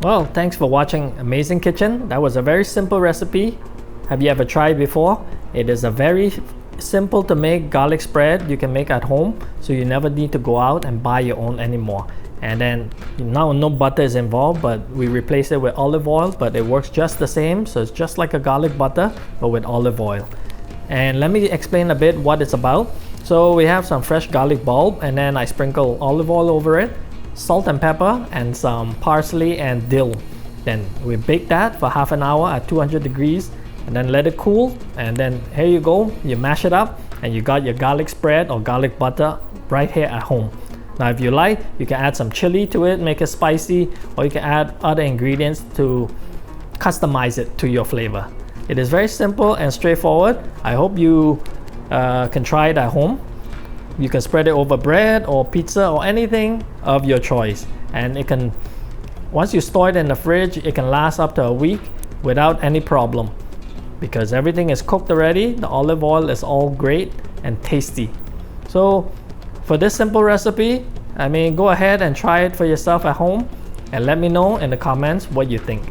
Well, thanks for watching Amazing Kitchen. That was a very simple recipe. Have you ever tried before? It is a very simple to make garlic spread you can make at home, so you never need to go out and buy your own anymore. And then now no butter is involved, but we replace it with olive oil, but it works just the same. So it's just like a garlic butter but with olive oil. And let me explain a bit what it's about. So we have some fresh garlic bulb, and then I sprinkle olive oil over it, salt and pepper, and some parsley and dill. Then we bake that for half an hour at 200 degrees and then let it cool. And then here you go, you mash it up and you got your garlic spread or garlic butter right here at home. Now if you like, you can add some chili to it, make it spicy, or you can add other ingredients to customize it to your flavor. It is very simple and straightforward. I hope you can try it at home. You can spread it over bread or pizza or anything of your choice. And it can, once you store it in the fridge, it can last up to a week without any problem because everything is cooked already. The olive oil is all great and tasty. So for this simple recipe, go ahead and try it for yourself at home and let me know in the comments what you think.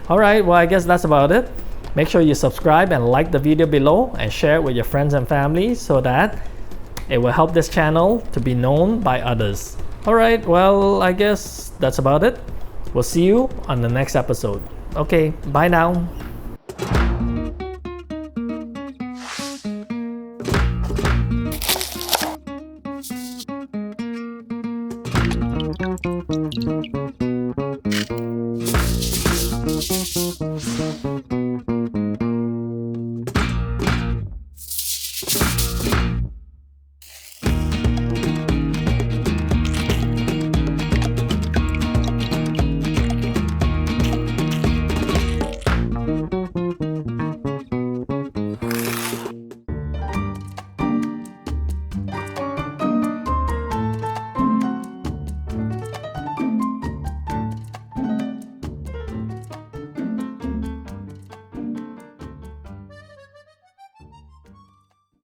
Alright, well, I guess that's about it. Make sure you subscribe and like the video below and share it with your friends and family so that it will help this channel to be known by others. Alright, well, I guess that's about it. We'll see you on the next episode. Okay, bye now.